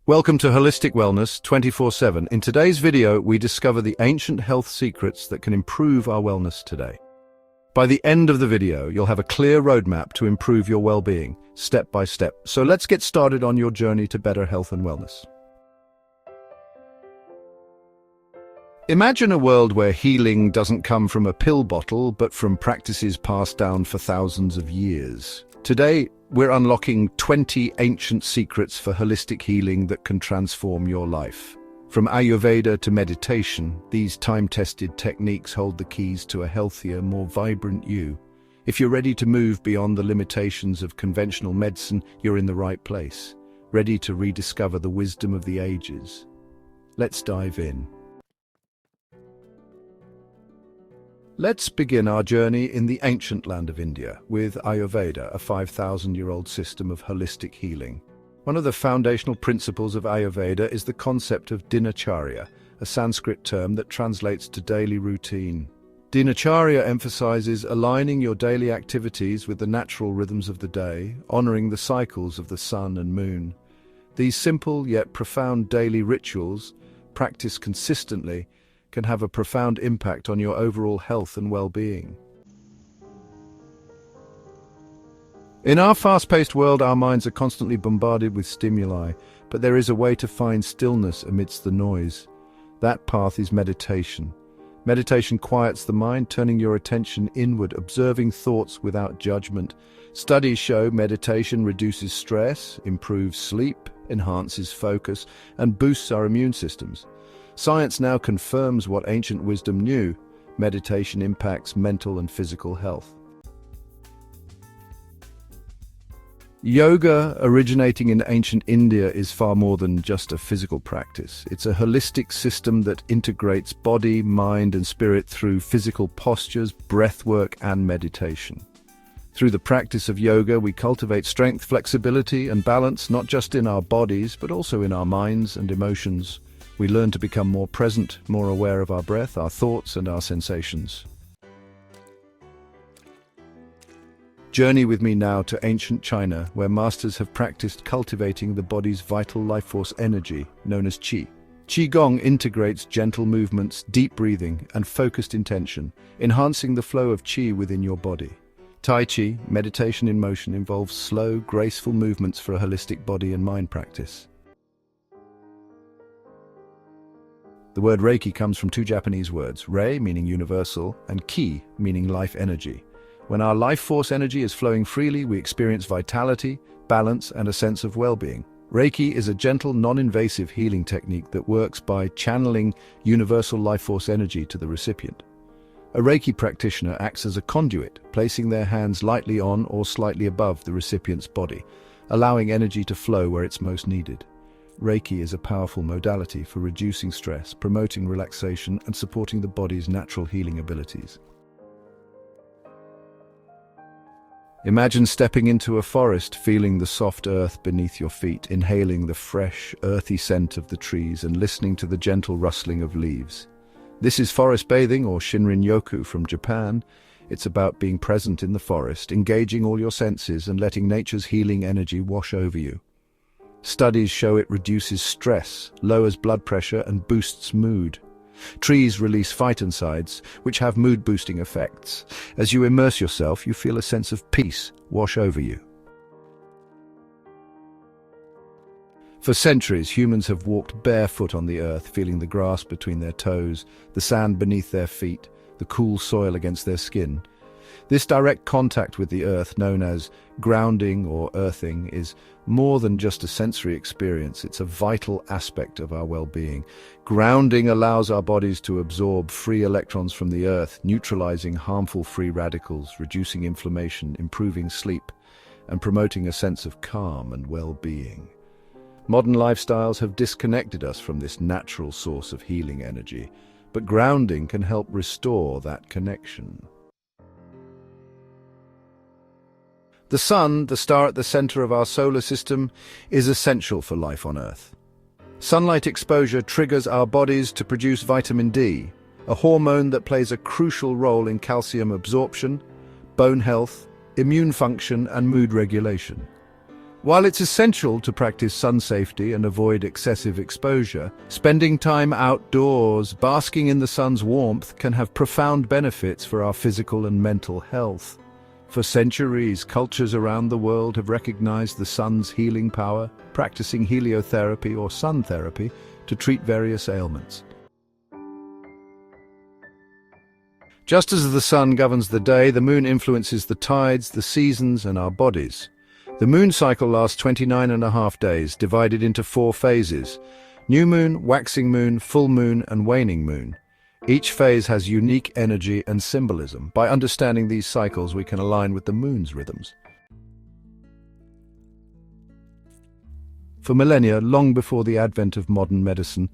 Welcome to Holistic Wellness 24/7. In today's video, we discover the ancient health secrets that can improve our wellness today. By the end of the video, you'll have a clear roadmap to improve your well-being, step by step. So let's get started on your journey to better health and wellness. Imagine a world where healing doesn't come from a pill bottle, but from practices passed down for thousands of years. Today, we're unlocking 20 ancient secrets for holistic healing that can transform your life. From Ayurveda to meditation, these time-tested techniques hold the keys to a healthier, more vibrant you. If you're ready to move beyond the limitations of conventional medicine, you're in the right place, ready to rediscover the wisdom of the ages. Let's dive in. Let's begin our journey in the ancient land of India with Ayurveda, a 5,000-year-old system of holistic healing. One of the foundational principles of Ayurveda is the concept of dinacharya, a Sanskrit term that translates to daily routine. Dinacharya emphasizes aligning your daily activities with the natural rhythms of the day, honoring the cycles of the sun and moon. These simple yet profound daily rituals, practiced consistently, can have a profound impact on your overall health and well-being. In our fast-paced world, our minds are constantly bombarded with stimuli, but there is a way to find stillness amidst the noise. That path is meditation. Meditation quiets the mind, turning your attention inward, observing thoughts without judgment. Studies show meditation reduces stress, improves sleep, enhances focus, and boosts our immune systems. Science now confirms what ancient wisdom knew: meditation impacts mental and physical health. Yoga, originating in ancient India, is far more than just a physical practice. It's a holistic system that integrates body, mind, and spirit through physical postures, breathwork, and meditation. Through the practice of yoga, we cultivate strength, flexibility, and balance, not just in our bodies, but also in our minds and emotions. We learn to become more present, more aware of our breath, our thoughts, and our sensations. Journey with me now to ancient China, where masters have practiced cultivating the body's vital life force energy, known as qi. Qigong integrates gentle movements, deep breathing, and focused intention, enhancing the flow of qi within your body. Tai Chi, meditation in motion, involves slow, graceful movements for a holistic body and mind practice. The word Reiki comes from two Japanese words, rei meaning universal and ki meaning life energy. When our life force energy is flowing freely, we experience vitality, balance, and a sense of well-being. Reiki is a gentle, non-invasive healing technique that works by channeling universal life force energy to the recipient. A Reiki practitioner acts as a conduit, placing their hands lightly on or slightly above the recipient's body, allowing energy to flow where it's most needed. Reiki is a powerful modality for reducing stress, promoting relaxation, and supporting the body's natural healing abilities. Imagine stepping into a forest, feeling the soft earth beneath your feet, inhaling the fresh, earthy scent of the trees, and listening to the gentle rustling of leaves. This is forest bathing, or Shinrin-yoku from Japan. It's about being present in the forest, engaging all your senses, and letting nature's healing energy wash over you. Studies show it reduces stress, lowers blood pressure, and boosts mood. Trees release phytoncides, which have mood-boosting effects. As you immerse yourself, you feel a sense of peace wash over you. For centuries, humans have walked barefoot on the earth, feeling the grass between their toes, the sand beneath their feet, the cool soil against their skin. This direct contact with the earth, known as grounding or earthing, is more than just a sensory experience. It's a vital aspect of our well-being. Grounding allows our bodies to absorb free electrons from the earth, neutralizing harmful free radicals, reducing inflammation, improving sleep, and promoting a sense of calm and well-being. Modern lifestyles have disconnected us from this natural source of healing energy, but grounding can help restore that connection. The sun, the star at the center of our solar system, is essential for life on Earth. Sunlight exposure triggers our bodies to produce vitamin D, a hormone that plays a crucial role in calcium absorption, bone health, immune function, and mood regulation. While it's essential to practice sun safety and avoid excessive exposure, spending time outdoors, basking in the sun's warmth, can have profound benefits for our physical and mental health. For centuries, cultures around the world have recognized the sun's healing power, practicing heliotherapy or sun therapy to treat various ailments. Just as the sun governs the day, the moon influences the tides, the seasons, and our bodies. The moon cycle lasts 29.5 days, divided into 4 phases: new moon, waxing moon, full moon, and waning moon. Each phase has unique energy and symbolism. By understanding these cycles, we can align with the moon's rhythms. For millennia, long before the advent of modern medicine,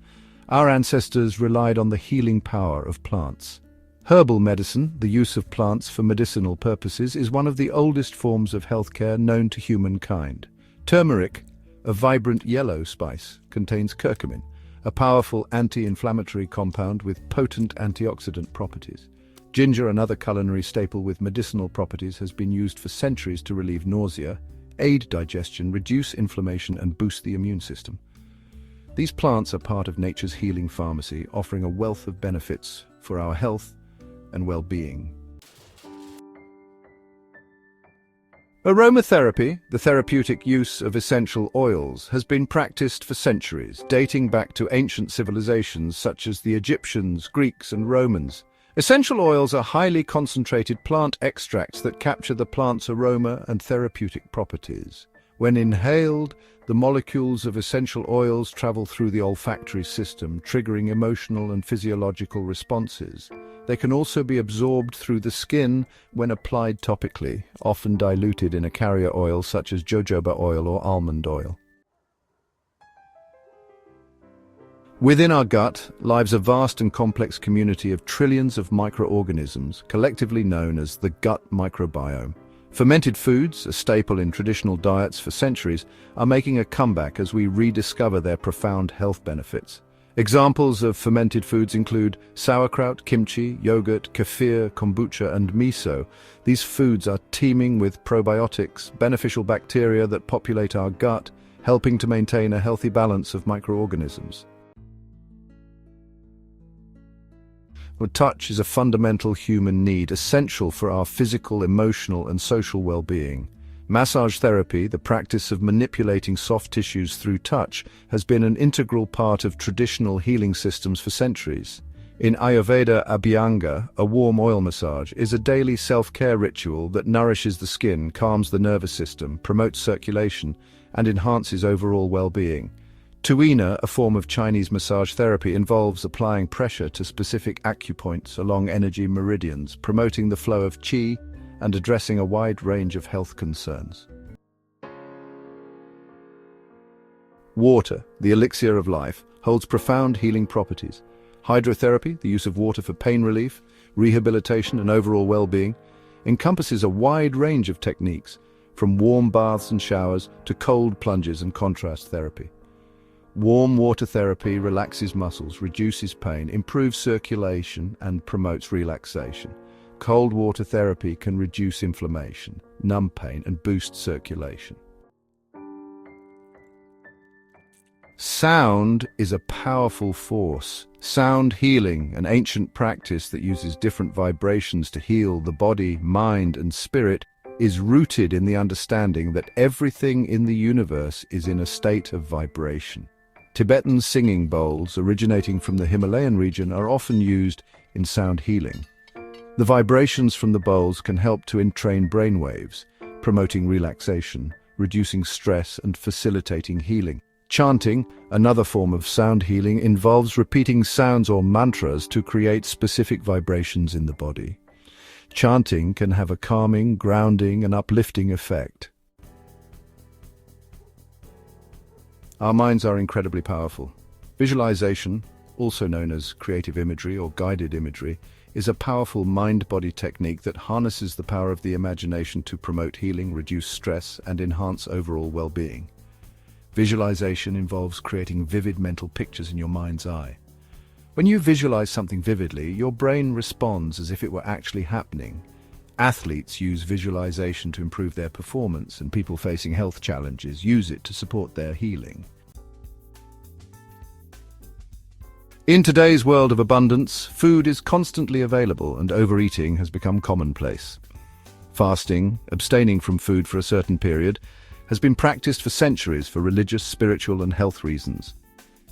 our ancestors relied on the healing power of plants. Herbal medicine, the use of plants for medicinal purposes, is one of the oldest forms of healthcare known to humankind. Turmeric, a vibrant yellow spice, contains curcumin, a powerful anti-inflammatory compound with potent antioxidant properties. Ginger, another culinary staple with medicinal properties, has been used for centuries to relieve nausea, aid digestion, reduce inflammation, and boost the immune system. These plants are part of nature's healing pharmacy, offering a wealth of benefits for our health and well-being. Aromatherapy, the therapeutic use of essential oils, has been practiced for centuries, dating back to ancient civilizations such as the Egyptians, Greeks, and Romans. Essential oils are highly concentrated plant extracts that capture the plant's aroma and therapeutic properties. When inhaled, the molecules of essential oils travel through the olfactory system, triggering emotional and physiological responses. They can also be absorbed through the skin when applied topically, often diluted in a carrier oil such as jojoba oil or almond oil. Within our gut lives a vast and complex community of trillions of microorganisms, collectively known as the gut microbiome. Fermented foods, a staple in traditional diets for centuries, are making a comeback as we rediscover their profound health benefits. Examples of fermented foods include sauerkraut, kimchi, yogurt, kefir, kombucha, and miso. These foods are teeming with probiotics, beneficial bacteria that populate our gut, helping to maintain a healthy balance of microorganisms. Touch is a fundamental human need, essential for our physical, emotional, and social well-being. Massage therapy, the practice of manipulating soft tissues through touch, has been an integral part of traditional healing systems for centuries. In Ayurveda, Abhyanga, a warm oil massage, is a daily self-care ritual that nourishes the skin, calms the nervous system, promotes circulation, and enhances overall well-being. Tuina, a form of Chinese massage therapy, involves applying pressure to specific acupoints along energy meridians, promoting the flow of qi and addressing a wide range of health concerns. Water, the elixir of life, holds profound healing properties. Hydrotherapy, the use of water for pain relief, rehabilitation, and overall well-being, encompasses a wide range of techniques, from warm baths and showers to cold plunges and contrast therapy. Warm water therapy relaxes muscles, reduces pain, improves circulation, and promotes relaxation. Cold water therapy can reduce inflammation, numb pain, and boost circulation. Sound is a powerful force. Sound healing, an ancient practice that uses different vibrations to heal the body, mind, and spirit, is rooted in the understanding that everything in the universe is in a state of vibration. Tibetan singing bowls, originating from the Himalayan region, are often used in sound healing. The vibrations from the bowls can help to entrain brainwaves, promoting relaxation, reducing stress, and facilitating healing. Chanting, another form of sound healing, involves repeating sounds or mantras to create specific vibrations in the body. Chanting can have a calming, grounding, and uplifting effect. Our minds are incredibly powerful. Visualization, also known as creative imagery or guided imagery, is a powerful mind-body technique that harnesses the power of the imagination to promote healing, reduce stress, and enhance overall well-being. Visualization involves creating vivid mental pictures in your mind's eye. When you visualize something vividly, your brain responds as if it were actually happening, Athletes use visualization to improve their performance, and people facing health challenges use it to support their healing. In today's world of abundance, food is constantly available and overeating has become commonplace. Fasting, abstaining from food for a certain period, has been practiced for centuries for religious, spiritual, and health reasons.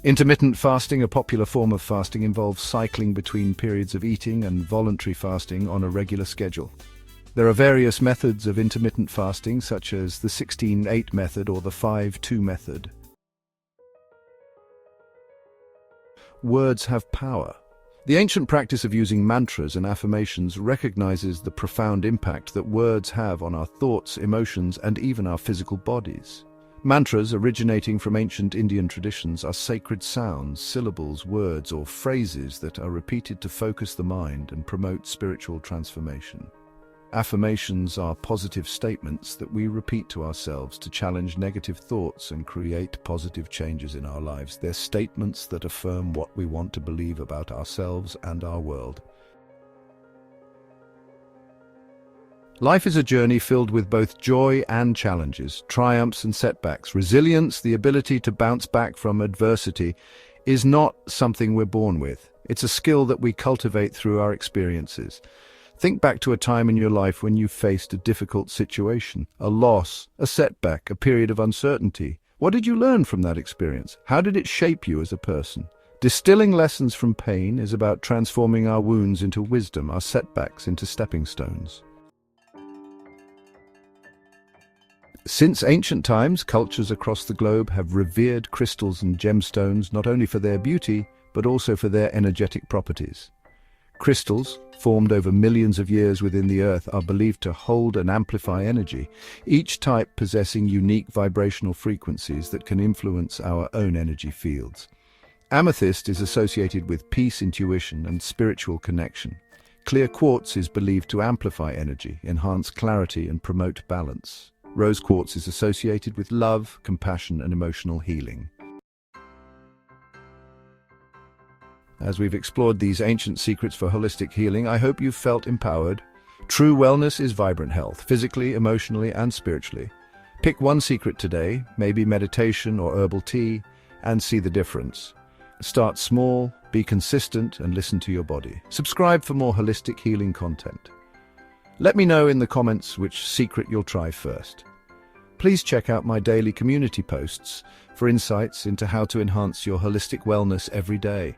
Intermittent fasting, a popular form of fasting, involves cycling between periods of eating and voluntary fasting on a regular schedule. There are various methods of intermittent fasting, such as the 16-8 method or the 5-2 method. Words have power. The ancient practice of using mantras and affirmations recognizes the profound impact that words have on our thoughts, emotions, and even our physical bodies. Mantras, originating from ancient Indian traditions, are sacred sounds, syllables, words, or phrases that are repeated to focus the mind and promote spiritual transformation. Affirmations are positive statements that we repeat to ourselves to challenge negative thoughts and create positive changes in our lives. They're statements that affirm what we want to believe about ourselves and our world. Life is a journey filled with both joy and challenges, triumphs and setbacks. Resilience, the ability to bounce back from adversity, is not something we're born with. It's a skill that we cultivate through our experiences. Think back to a time in your life when you faced a difficult situation, a loss, a setback, a period of uncertainty. What did you learn from that experience? How did it shape you as a person? Distilling lessons from pain is about transforming our wounds into wisdom, our setbacks into stepping stones. Since ancient times, cultures across the globe have revered crystals and gemstones not only for their beauty, but also for their energetic properties. Crystals, formed over millions of years within the earth, are believed to hold and amplify energy, each type possessing unique vibrational frequencies that can influence our own energy fields. Amethyst is associated with peace, intuition, and spiritual connection. Clear quartz is believed to amplify energy, enhance clarity, and promote balance. Rose quartz is associated with love, compassion, and emotional healing. As we've explored these ancient secrets for holistic healing, I hope you've felt empowered. True wellness is vibrant health, physically, emotionally, and spiritually. Pick one secret today, maybe meditation or herbal tea, and see the difference. Start small, be consistent, and listen to your body. Subscribe for more holistic healing content. Let me know in the comments which secret you'll try first. Please check out my daily community posts for insights into how to enhance your holistic wellness every day.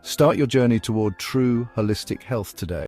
Start your journey toward true holistic health today.